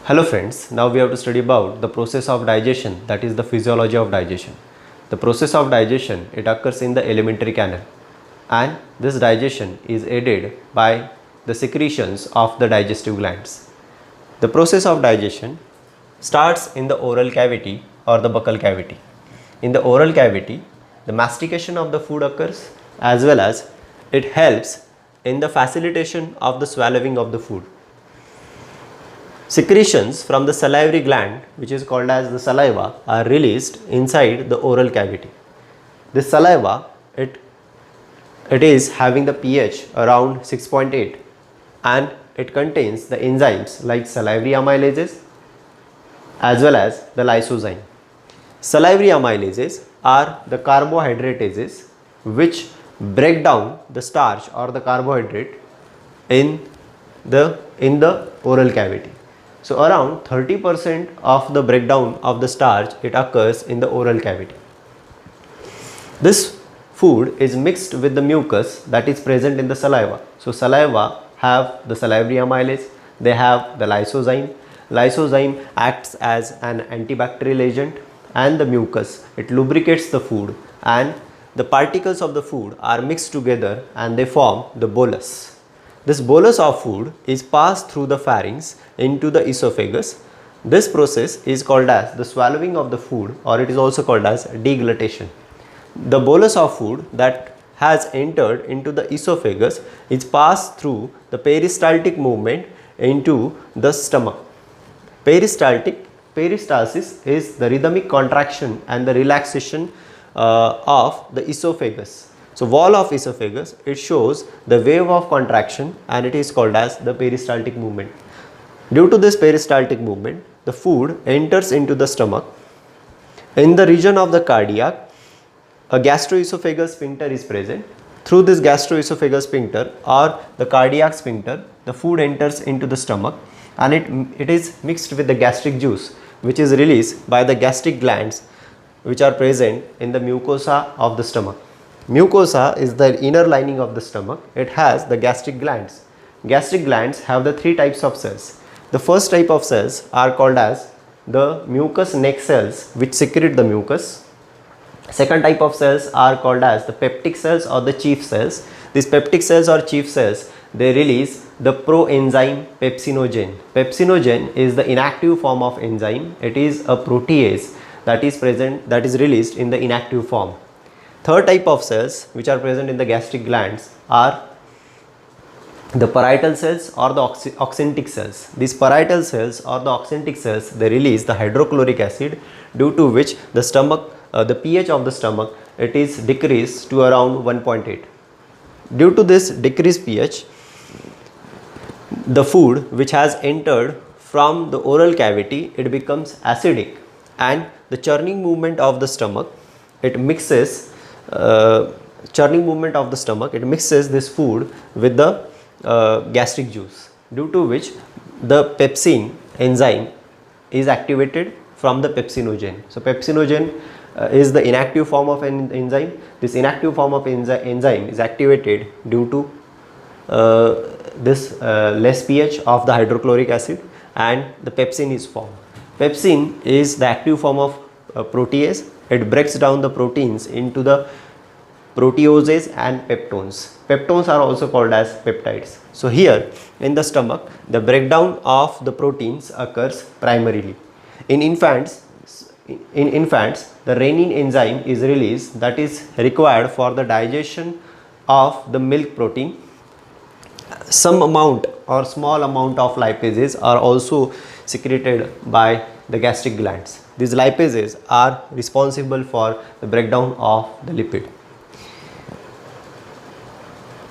Hello friends, now we have to study about the process of digestion, that is the physiology of digestion. The process of digestion, it occurs in the alimentary canal, and this digestion is aided by the secretions of the digestive glands. The process of digestion starts in the oral cavity or the buccal cavity. In the oral cavity, the mastication of the food occurs, as well as it helps in the facilitation of the swallowing of the food. Secretions from the salivary gland, which is called as the saliva, are released inside the oral cavity. This saliva, it is having the pH around 6.8, and it contains the enzymes like salivary amylases as well as the lysozyme. Salivary amylases are the carbohydratases which break down the starch or the carbohydrate in the oral cavity. So around 30% of the breakdown of the starch, it occurs in the oral cavity. This food is mixed with the mucus that is present in the saliva. So saliva have the salivary amylase, they have the lysozyme. Lysozyme acts as an antibacterial agent, and the mucus, it lubricates the food, and the particles of the food are mixed together and they form the bolus. This bolus of food is passed through the pharynx into the esophagus. This process is called as the swallowing of the food, or it is also called as deglutition. The bolus of food that has entered into the esophagus is passed through the peristaltic movement into the stomach. Peristaltic peristalsis is the rhythmic contraction and the relaxation of the esophagus. So wall of esophagus, it shows the wave of contraction, and it is called as the peristaltic movement. Due to this peristaltic movement, the food enters into the stomach. In the region of the cardiac, a gastroesophageal sphincter is present. Through this gastroesophageal sphincter or the cardiac sphincter, the food enters into the stomach, and it is mixed with the gastric juice, which is released by the gastric glands which are present in the mucosa of the stomach. Mucosa is the inner lining of the stomach. It has the gastric glands. Gastric glands have the three types of cells. The first type of cells are called as the mucous neck cells, which secrete the mucus. Second type of cells are called as the peptic cells or the chief cells. These peptic cells or chief cells, they release the proenzyme pepsinogen. Pepsinogen is the inactive form of enzyme. It is a protease that is present, that is released in the inactive form. Third type of cells which are present in the gastric glands are the parietal cells or the oxyntic cells. These parietal cells or the oxyntic cells, they release the hydrochloric acid, due to which the stomach, the pH of the stomach, it is decreased to around 1.8. Due to this decreased pH, the food which has entered from the oral cavity, it becomes acidic, and the churning movement of the stomach, it mixes it mixes this food with the gastric juice, due to which the pepsin enzyme is activated from the pepsinogen. So pepsinogen is the inactive form of an enzyme. This inactive form of enzyme is activated due to this less pH of the hydrochloric acid, and the pepsin is formed. Pepsin is the active form of protease. It breaks down the proteins into the proteoses and peptones. Peptones are also called as peptides. So here in the stomach, the breakdown of the proteins occurs primarily. In infants, the renin enzyme is released, that is required for the digestion of the milk protein. Some amount or small amount of lipases are also secreted by the gastric glands. These lipases are responsible for the breakdown of the lipid.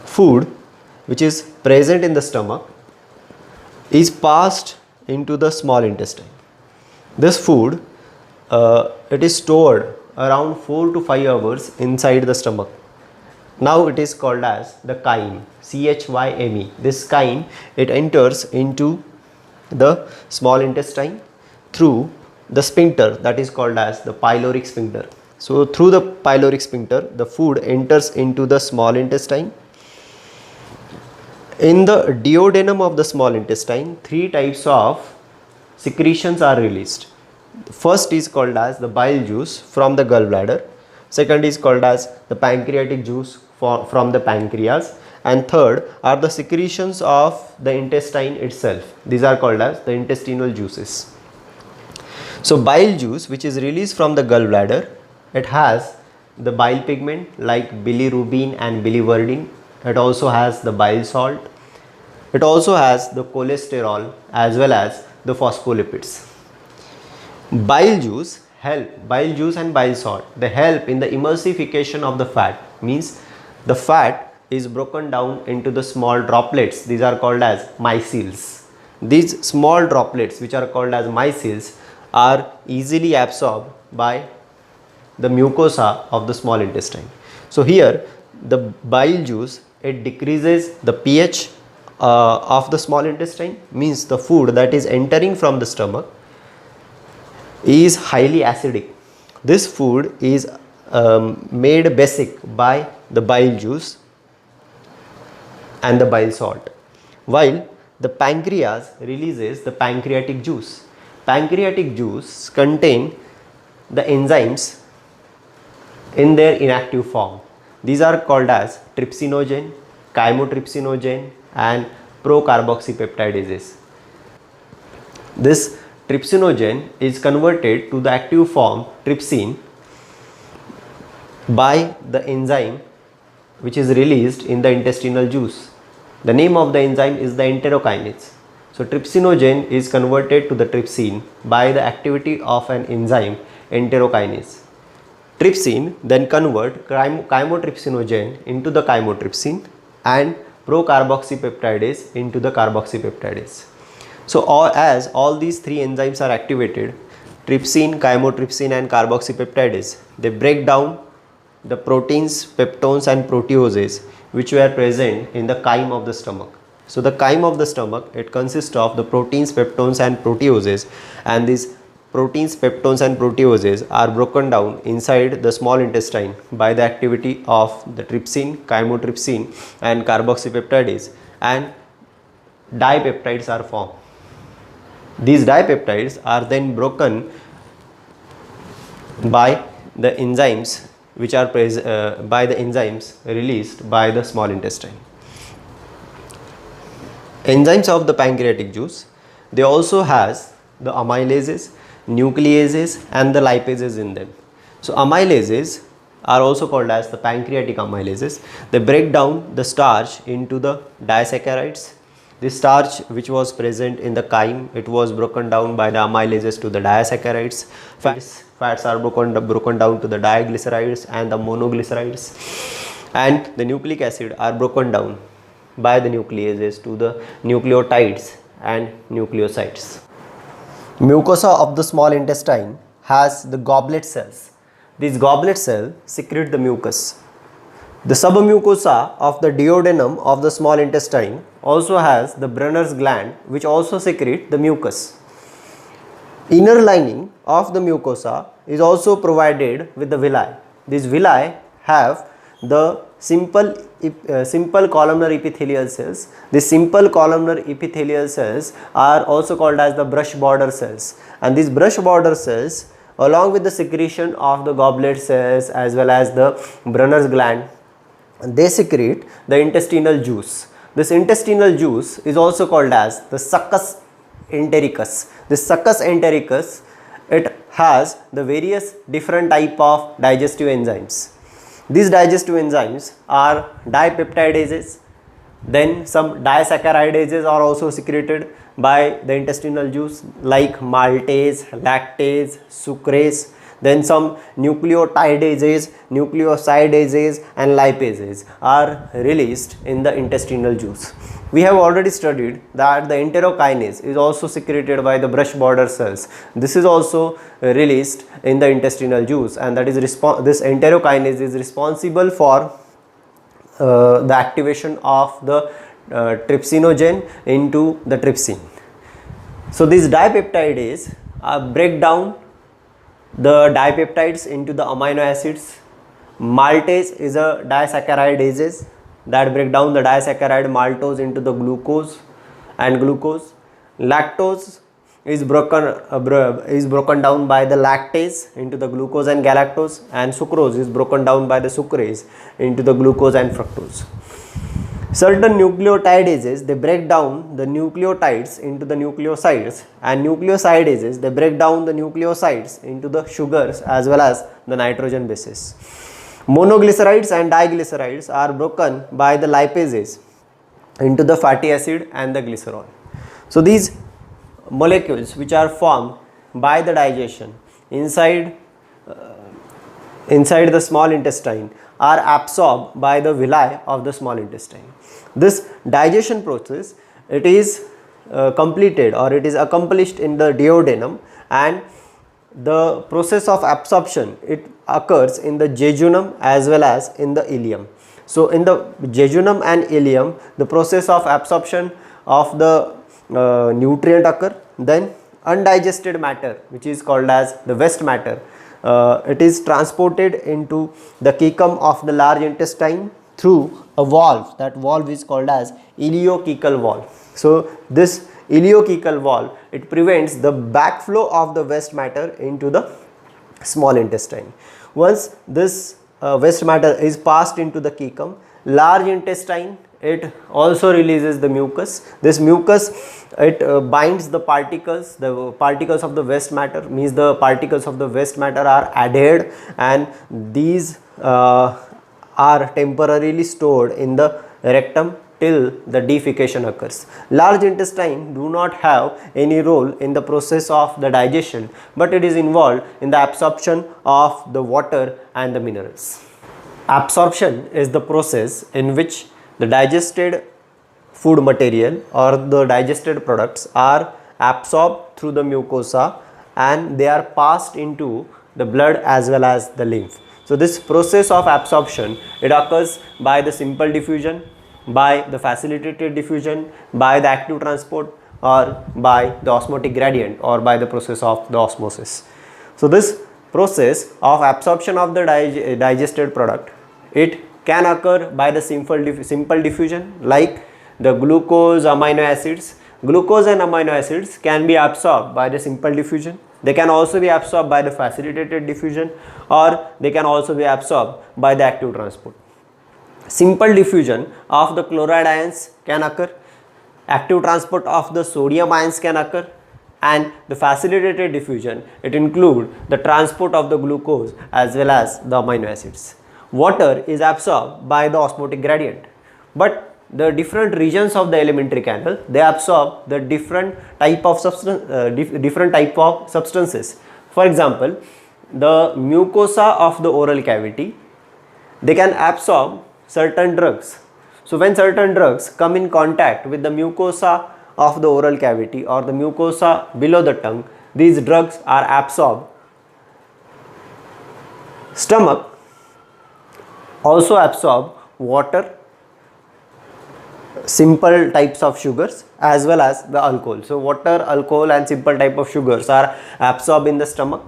Food which is present in the stomach is passed into the small intestine. This food, it is stored around 4 to 5 hours inside the stomach. Now it is called as the chyme, chyme. This chyme, it enters into the small intestine through the sphincter that is called as the pyloric sphincter. So through the pyloric sphincter, the food enters into the small intestine. In the duodenum of the small intestine, three types of secretions are released. First is called as the bile juice from the gallbladder. Second is called as the pancreatic juice from the pancreas. And third are the secretions of the intestine itself. These are called as the intestinal juices. So bile juice, which is released from the gallbladder, it has the bile pigment like bilirubin and biliverdin. It also has the bile salt. It also has the cholesterol as well as the phospholipids. Bile juice and bile salt, they help in the emulsification of the fat. Means the fat is broken down into the small droplets. These are called as micelles. These small droplets, which are called as micelles, are easily absorbed by the mucosa of the small intestine. So here the bile juice, it decreases the pH of the small intestine. Means the food that is entering from the stomach is highly acidic. This food is made basic by the bile juice and the bile salt, while the pancreas releases the pancreatic juice. Pancreatic juice contain the enzymes in their inactive form. These are called as trypsinogen, chymotrypsinogen and procarboxypeptidases. This trypsinogen is converted to the active form trypsin by the enzyme which is released in the intestinal juice. The name of the enzyme is the enterokinase. So trypsinogen is converted to the trypsin by the activity of an enzyme enterokinase. Trypsin then convert chymotrypsinogen into the chymotrypsin and procarboxypeptidase into the carboxypeptidase. So as all these three enzymes are activated, trypsin, chymotrypsin and carboxypeptidase, they break down the proteins, peptones and proteoses which were present in the chyme of the stomach. So the chyme of the stomach, it consists of the proteins, peptones and proteoses, and these proteins, peptones and proteoses are broken down inside the small intestine by the activity of the trypsin, chymotrypsin and carboxypeptidase, and dipeptides are formed. These dipeptides are then broken by the enzymes which are released by the small intestine. Enzymes of the pancreatic juice, they also has the amylases, nucleases and the lipases in them. So amylases are also called as the pancreatic amylases. They break down the starch into the disaccharides. This starch which was present in the chyme, it was broken down by the amylases to the disaccharides. Fats are broken down to the diglycerides and the monoglycerides, and the nucleic acid are broken down by the nucleases to the nucleotides and nucleosides. Mucosa of the small intestine has the goblet cells. These goblet cells secrete the mucus. The submucosa of the duodenum of the small intestine also has the Brunner's gland, which also secrete the mucus. Inner lining of the mucosa is also provided with the villi. These villi have the simple columnar epithelial cells. These simple columnar epithelial cells are also called as the brush border cells, and these brush border cells, along with the secretion of the goblet cells as well as the Brunner's gland, they secrete the intestinal juice. This intestinal juice is also called as the succus entericus. This succus entericus, it has the various different type of digestive enzymes. These digestive enzymes are dipeptidases, then some disaccaridases are also secreted by the intestinal juice like maltase, lactase, sucrase. Then some nucleotidases, nucleosidases and lipases are released in the intestinal juice. We have already studied that the enterokinase is also secreted by the brush border cells. This is also released in the intestinal juice, and that is this enterokinase is responsible for the activation of the trypsinogen into the trypsin. So these dipeptidases break down the dipeptides into the amino acids. Maltase is a disaccharidase that break down the disaccharide maltose into the glucose and glucose. Lactose is broken down by the lactase into the glucose and galactose, and sucrose is broken down by the sucrase into the glucose and fructose. Certain nucleotidases, they break down the nucleotides into the nucleosides, and nucleosidases, they break down the nucleosides into the sugars as well as the nitrogen bases. Monoglycerides and diglycerides are broken by the lipases into the fatty acid and the glycerol. So these molecules which are formed by the digestion inside the small intestine are absorbed by the villi of the small intestine. This digestion process, it is completed or it is accomplished in the duodenum, and the process of absorption, it occurs in the jejunum as well as in the ileum. So in the jejunum and ileum, the process of absorption of the nutrient occur. Then undigested matter, which is called as the waste matter, it is transported into the cecum of the large intestine through a valve. That valve is called as ileocecal valve. So this ileocecal valve, it prevents the backflow of the waste matter into the small intestine. Once this waste matter is passed into the cecum, large intestine, it also releases the mucus. This mucus, it binds the particles of the waste matter, means the particles of the waste matter are adhered, and these are temporarily stored in the rectum till the defecation occurs. Large intestine do not have any role in the process of the digestion, but it is involved in the absorption of the water and the minerals. Absorption is the process in which the digested food material or the digested products are absorbed through the mucosa, and they are passed into the blood as well as the lymph. So this process of absorption, it occurs by the simple diffusion, by the facilitated diffusion, by the active transport, or by the osmotic gradient, or by the process of the osmosis. So this process of absorption of the digested product, it can occur by the simple diffusion, like the glucose, amino acids. Glucose and amino acids can be absorbed by the simple diffusion. They can also be absorbed by the facilitated diffusion, or they can also be absorbed by the active transport. Simple diffusion of the chloride ions can occur, active transport of the sodium ions can occur, and the facilitated diffusion, it includes the transport of the glucose as well as the amino acids. Water is absorbed by the osmotic gradient, but the different regions of the alimentary canal, they absorb the different type of substances. For example, the mucosa of the oral cavity, they can absorb certain drugs. So when certain drugs come in contact with the mucosa of the oral cavity or the mucosa below the tongue, these drugs are absorbed. Stomach also absorb water, simple types of sugars as well as the alcohol. So water, alcohol and simple type of sugars are absorbed in the stomach.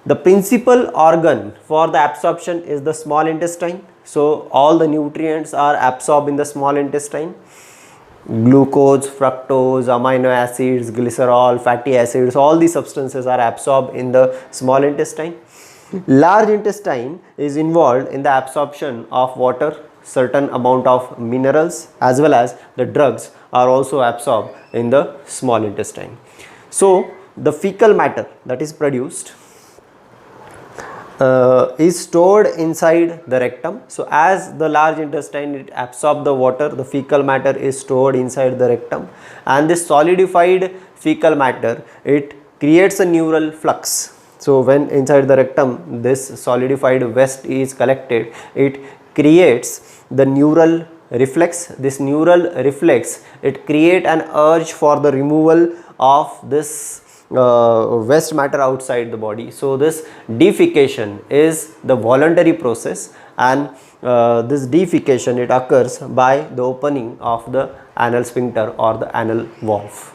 The principal organ for the absorption is the small intestine. So all the nutrients are absorbed in the small intestine. Glucose, fructose, amino acids, glycerol, fatty acids, all these substances are absorbed in the small intestine. Large intestine is involved in the absorption of water, certain amount of minerals, as well as the drugs are also absorbed in the small intestine. So the fecal matter that is produced is stored inside the rectum. So as the large intestine, it absorbs the water, the fecal matter is stored inside the rectum, and this solidified fecal matter, it creates a neural flux. So when inside the rectum this solidified waste is collected, it creates the neural reflex. This neural reflex, it creates an urge for the removal of this waste matter outside the body. So this defecation is the voluntary process, and this defecation, it occurs by the opening of the anal sphincter or the anal valve.